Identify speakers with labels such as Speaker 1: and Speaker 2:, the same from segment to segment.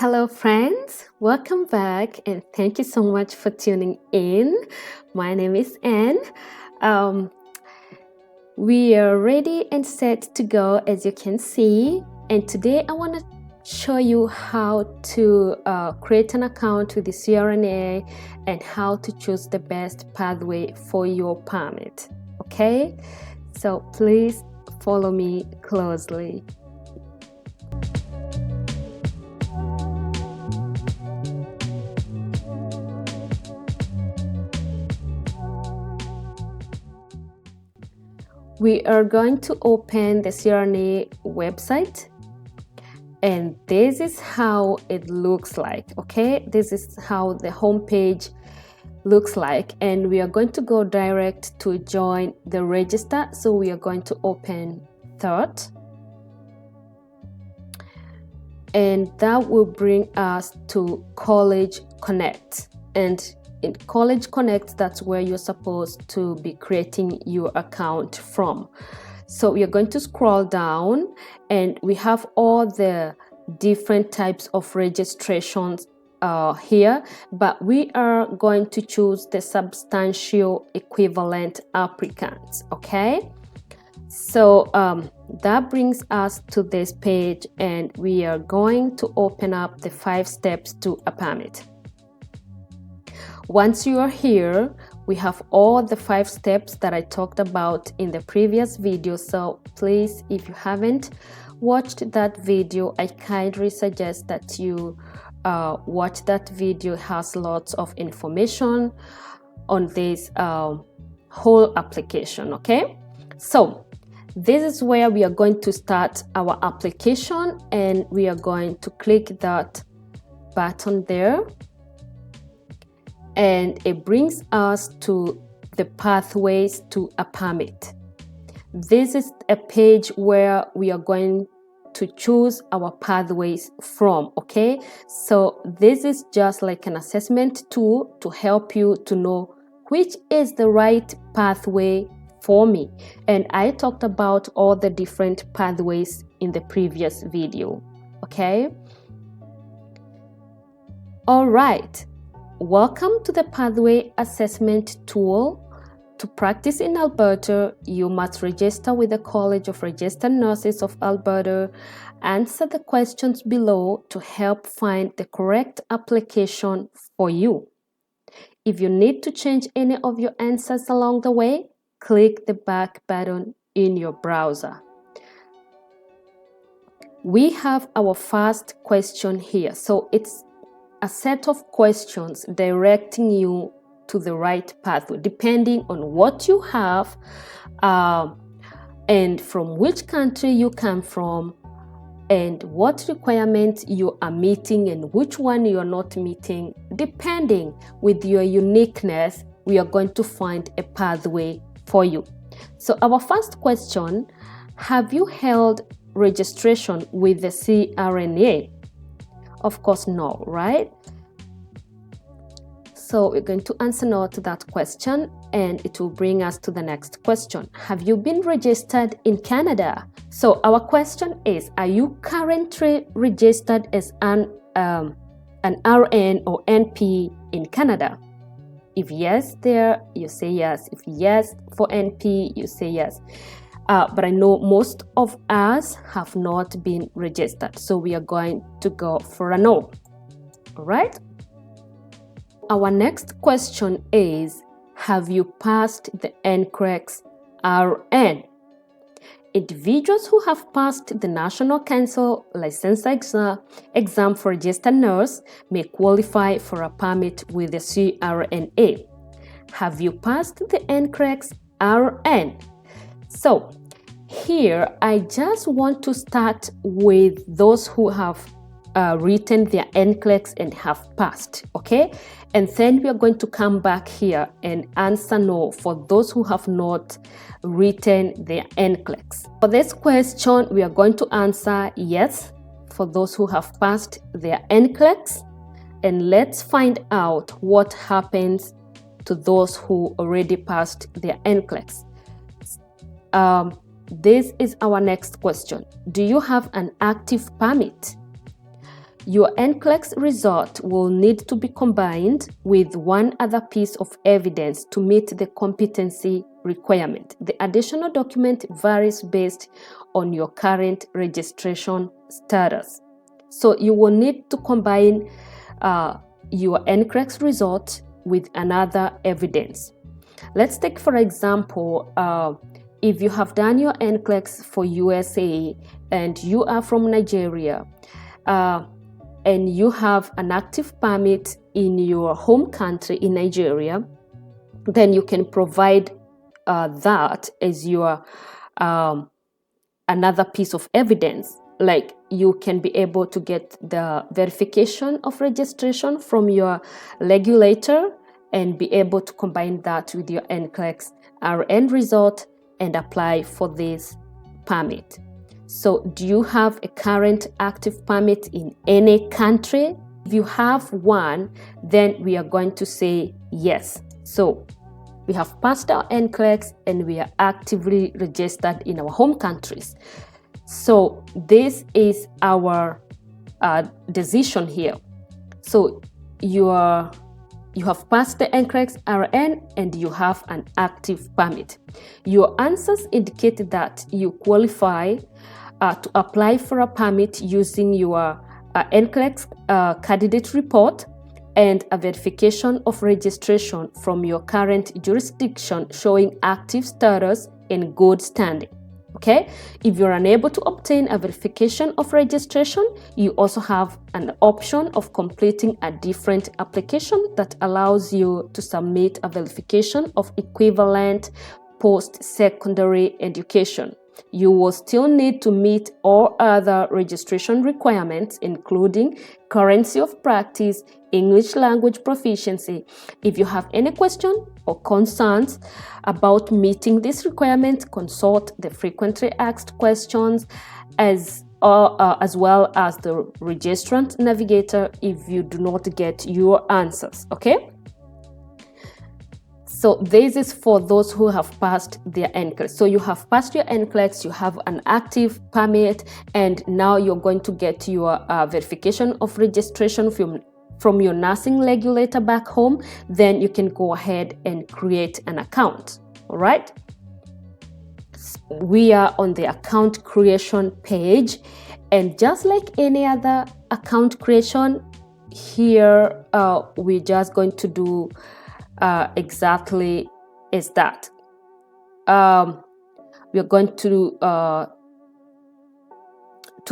Speaker 1: Hello, friends. Welcome back, and thank you so much for tuning in. My name is Anne. We are ready and set to go, as you can see. And today I want to show you how to create an account with the CRNA and how to choose the best pathway for your permit. Okay? So please follow me closely. We are going to open the CRNA website, and this is how it looks like. Okay, this is how the homepage looks like, and we are going to go direct to join the register. So we are going to open that, and that will bring us to College Connect. And in College Connect, that's where you're supposed to be creating your account from. So we are going to scroll down, and we have all the different types of registrations here, but we are going to choose the substantial equivalent applicants. Okay, so that brings us to this page, and we are going to open up the 5 steps to a permit. Once you are here, we have all the 5 steps that I talked about in the previous video. So please, if you haven't watched that video, I kindly suggest that you watch that video. It has lots of information on this whole application. Okay, so this is where we are going to start our application, and we are going to click that button there, and it brings us to the pathways to a permit. This is a page where we are going to choose our pathways from. Okay, so this is just like an assessment tool to help you to know which is the right pathway for me. And I talked about all the different pathways in the previous video. Okay, all right. Welcome to the Pathway Assessment Tool. To practice in Alberta, you must register with the College of Registered Nurses of Alberta. Answer the questions below to help find the correct application for you. If you need to change any of your answers along the way, click the back button in your browser. We have our first question here. So it's a set of questions directing you to the right pathway, depending on what you have and from which country you come from, and what requirements you are meeting and which one you are not meeting. Depending with your uniqueness, we are going to find a pathway for you. So our first question: have you held registration with the CRNA? Of course, no, right? So we're going to answer no to that question, and it will bring us to the next question. Have you been registered in Canada? So our question is, are you currently registered as an RN or NP in Canada? If yes there, you say yes. If yes for NP, you say yes. But I know most of us have not been registered, so we are going to go for a no. All right. Our next question is, have you passed the NCLEX RN? Individuals who have passed the National Council License exam for registered nurse may qualify for a permit with the CRNA. Have you passed the NCLEX RN? So here, I just want to start with those who have written their NCLEX and have passed, okay? And then we are going to come back here and answer no for those who have not written their NCLEX. For this question, we are going to answer yes for those who have passed their NCLEX. And let's find out what happens to those who already passed their NCLEX. This is our next question. Do you have an active permit? Your NCLEX result will need to be combined with one other piece of evidence to meet the competency requirement. The additional document varies based on your current registration status. So you will need to combine your NCLEX result with another evidence. Let's take, for example, if you have done your NCLEX for USA and you are from Nigeria, and you have an active permit in your home country in Nigeria, then you can provide that as your another piece of evidence. Like, you can be able to get the verification of registration from your regulator and be able to combine that with your NCLEX RN result and apply for this permit. So, do you have a current active permit in any country? If you have one, then we are going to say yes. So, we have passed our NCLEX and we are actively registered in our home countries. So, this is our decision here. So, you have passed the NCLEX RN and you have an active permit. Your answers indicate that you qualify to apply for a permit using your NCLEX candidate report and a verification of registration from your current jurisdiction showing active status in good standing. Okay, if you're unable to obtain a verification of registration, you also have an option of completing a different application that allows you to submit a verification of equivalent post-secondary education. You will still need to meet all other registration requirements, including currency of practice, English language proficiency. If you have any question or concerns about meeting this requirement, consult the frequently asked questions as well as the registrant navigator if you do not get your answers. Okay? So this is for those who have passed their NCLEX. So you have passed your NCLEX, you have an active permit, and now you're going to get your verification of registration from your nursing regulator back home. Then you can go ahead and create an account. All right. We are on the account creation page, and just like any other account creation, here we're just going to do exactly is that. We are going to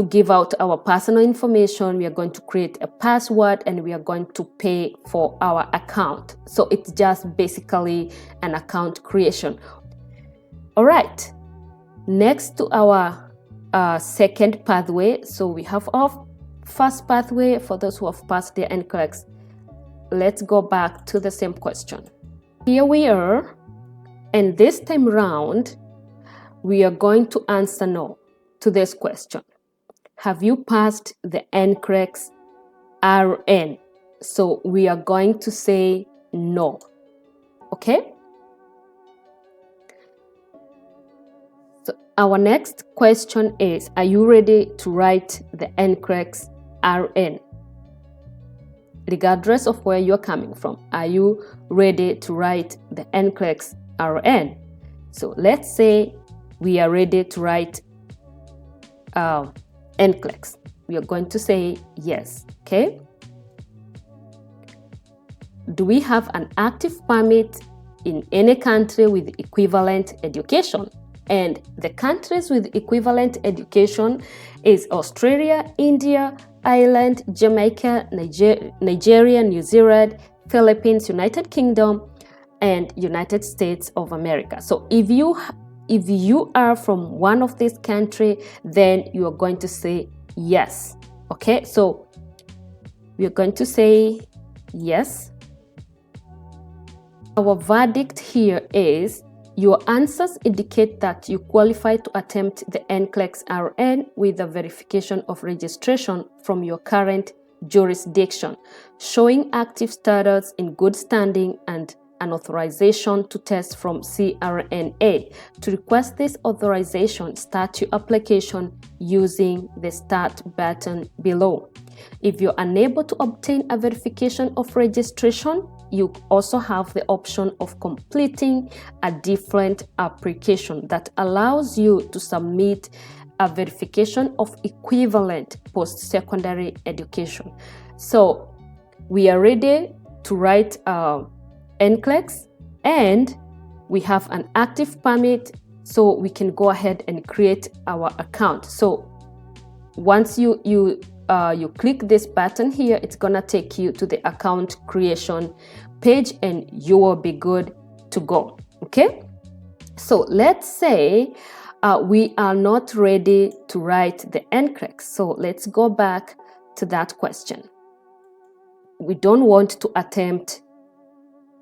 Speaker 1: give out our personal information. We are going to create a password and we are going to pay for our account. So it's just basically an account creation. All right. Next to our second pathway. So we have our first pathway for those who have passed their NCLEX. Let's go back to the same question. Here we are, and this time round, we are going to answer no to this question. Have you passed the NCLEX RN? So we are going to say no. Okay? So our next question is, are you ready to write the NCLEX RN? Regardless of where you're coming from, are you ready to write the NCLEX RN? So let's say we are ready to write NCLEX. We are going to say yes. Okay. Do we have an active permit in any country with equivalent education? And the countries with equivalent education is Australia, India, Ireland, Jamaica, Nigeria, New Zealand, Philippines, United Kingdom, and United States of America. So if you are from one of these countries, then you are going to say yes. Okay, so we are going to say yes. Our verdict here is your answers indicate that you qualify to attempt the NCLEX RN with a verification of registration from your current jurisdiction, showing active status in good standing and an authorization to test from CRNA. To request this authorization, start your application using the Start button below. If you're unable to obtain a verification of registration, you also have the option of completing a different application that allows you to submit a verification of equivalent post-secondary education. So we are ready to write NCLEX, and we have an active permit, so we can go ahead and create our account. So once you click this button here, it's gonna take you to the account creation page and you will be good to go. Okay, so let's say we are not ready to write the NCLEX. So let's go back to that question. We don't want to attempt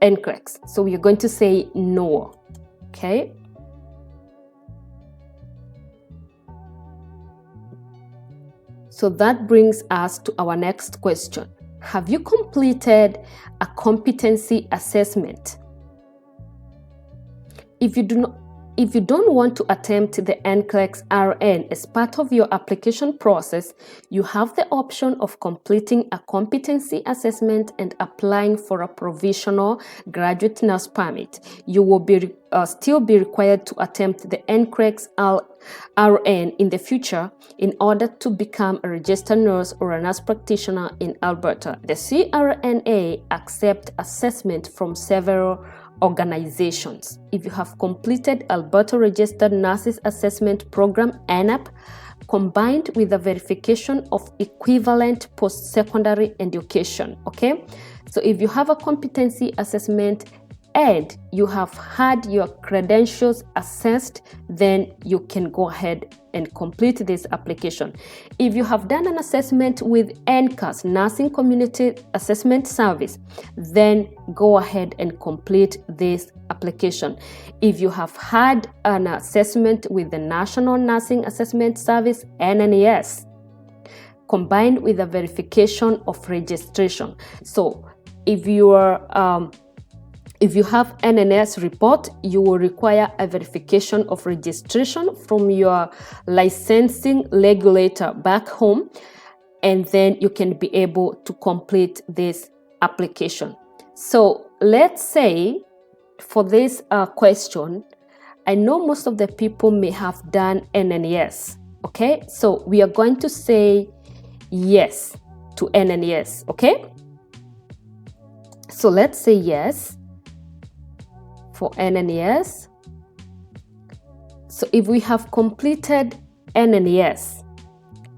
Speaker 1: NCLEX, so we are going to say no. Okay, so that brings us to our next question. Have you completed a competency assessment? If you don't want to attempt the NCLEX RN as part of your application process, you have the option of completing a competency assessment and applying for a provisional graduate nurse permit. You will still be required to attempt the NCLEX RN in the future in order to become a registered nurse or a nurse practitioner in Alberta. The CRNA accepts assessment from several organizations. If you have completed Alberta Registered Nurses Assessment Program (ANAP) combined with a verification of equivalent post-secondary education. Okay, so if you have a competency assessment and you have had your credentials assessed, then you can go ahead and complete this application. If you have done an assessment with NCAS, Nursing Community Assessment Service, then go ahead and complete this application. If you have had an assessment with the National Nursing Assessment Service, NNAS, combined with a verification of registration. So if you have NNS report, you will require a verification of registration from your licensing regulator back home, and then you can be able to complete this application. So let's say for this question, I know most of the people may have done NNS. Okay, so we are going to say yes to NNS. Okay, so let's say yes for NNES. So if we have completed NNES,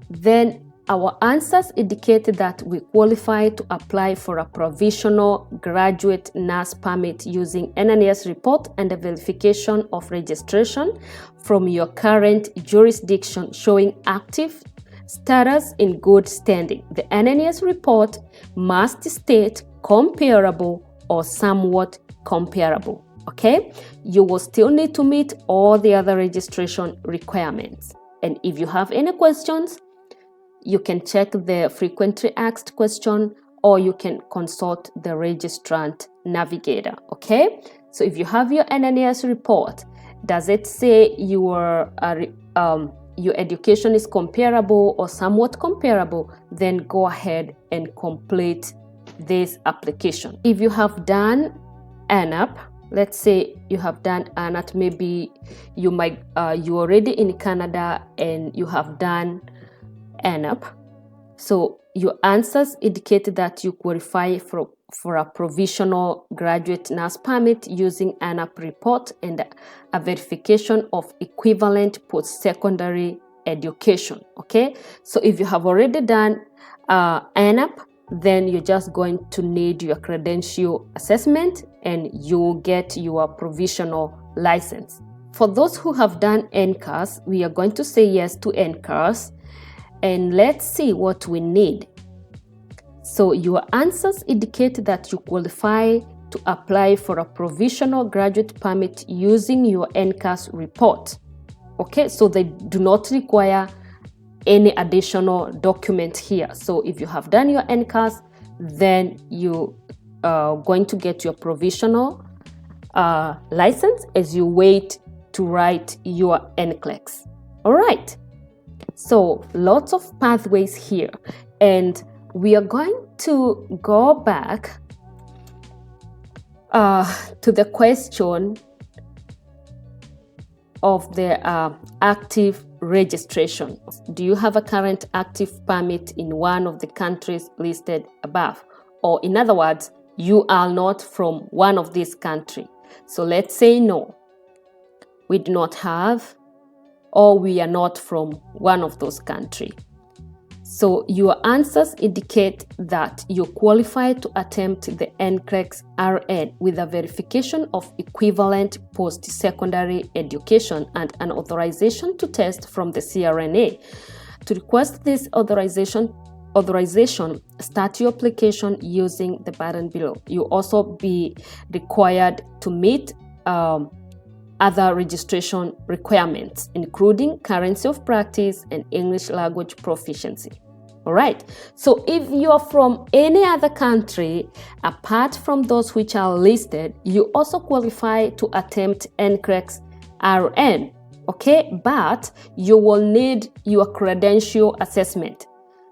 Speaker 1: then our answers indicate that we qualify to apply for a provisional graduate nurse permit using NNES report and a verification of registration from your current jurisdiction showing active status in good standing. The NNES report must state comparable or somewhat comparable. Okay, you will still need to meet all the other registration requirements. And if you have any questions, you can check the frequently asked question, or you can consult the registrant navigator. Okay, so if you have your NNES report, does it say your education is comparable or somewhat comparable? Then go ahead and complete this application. If you have done ANAP, let's say you have done ANAP, maybe you already in Canada and you have done ANAP. So your answers indicate that you qualify for a provisional graduate nurse permit using ANAP report and a verification of equivalent post-secondary education. Okay, so if you have already done ANAP, then you're just going to need your credential assessment and you'll get your provisional license. For those who have done NCAS, we are going to say yes to NCAS, and let's see what we need. So your answers indicate that you qualify to apply for a provisional graduate permit using your NCAS report. Okay, so they do not require any additional document here. So if you have done your NCAS, then you are going to get your provisional license as you wait to write your NCLEX. All right, so lots of pathways here. And we are going to go back to the question of the active registration. Do you have a current active permit in one of the countries listed above? Or in other words, you are not from one of these countries. So let's say no, we do not have, or we are not from one of those countries. So your answers indicate that you qualify to attempt the NCLEX RN with a verification of equivalent post-secondary education and an authorization to test from the CRNA. To request this authorization, start your application using the button below. You also be required to meet other registration requirements, including currency of practice and English language proficiency. All right, so if you are from any other country apart from those which are listed, you also qualify to attempt NCLEX RN, okay? But you will need your credential assessment.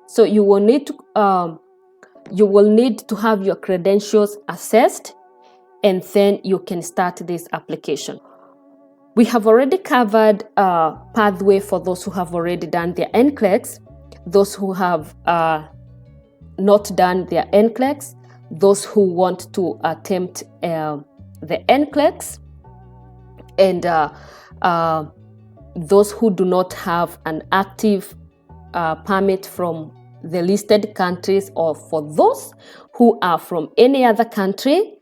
Speaker 1: So you will need to have your credentials assessed, and then you can start this application. We have already covered a pathway for those who have already done their NCLEX, those who have not done their NCLEX, those who want to attempt the NCLEX, and those who do not have an active permit from the listed countries, or for those who are from any other country.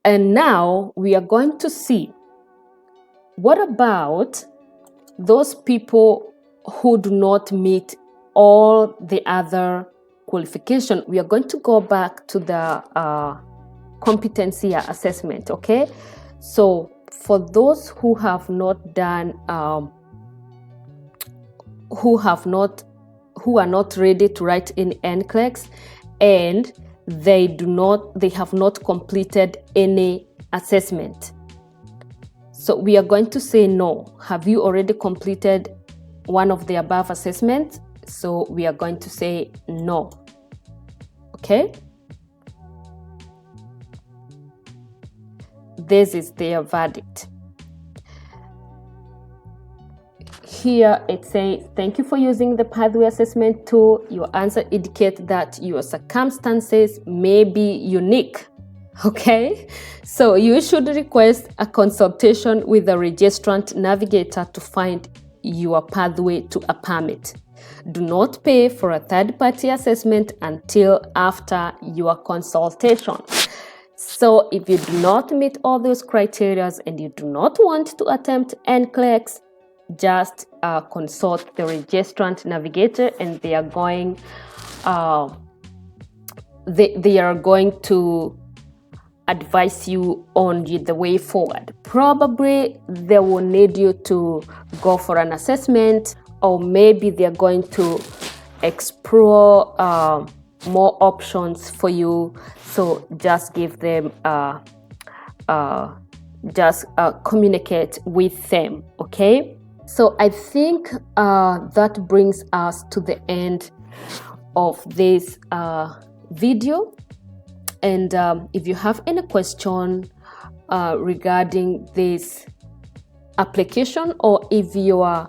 Speaker 1: And now we are going to see, what about those people who do not meet all the other qualifications? We are going to go back to the competency assessment, okay? So for those who have not done, who are not ready to write in NCLEX, and they have not completed any assessment. So we are going to say no. Have you already completed one of the above assessments? So we are going to say no. Okay? This is their verdict. Here it says, thank you for using the pathway assessment tool. Your answer indicates that your circumstances may be unique. Okay, so you should request a consultation with the registrant navigator to find your pathway to a permit. Do not pay for a third-party assessment until after your consultation. So if you do not meet all those criteria and you do not want to attempt NCLEX, just consult the registrant navigator, and they are going to advise you on the way forward. Probably they will need you to go for an assessment, or maybe they're going to explore more options for you. So just give them, communicate with them, okay? So I think that brings us to the end of this video. And if you have any question regarding this application, or if your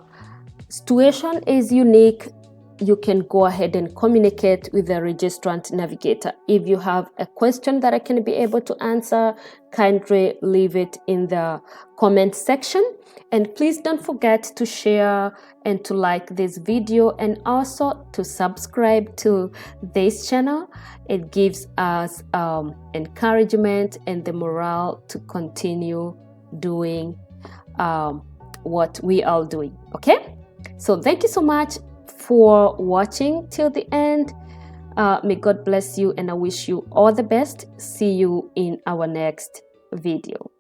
Speaker 1: situation is unique, you can go ahead and communicate with the registrant navigator. If you have a question that I can be able to answer, kindly leave it in the comment section. And please don't forget to share and to like this video, and also to subscribe to this channel. It gives us encouragement and the morale to continue doing what we are doing. Okay, so thank you so much for watching till the end. May God bless you, and I wish you all the best. See you in our next video.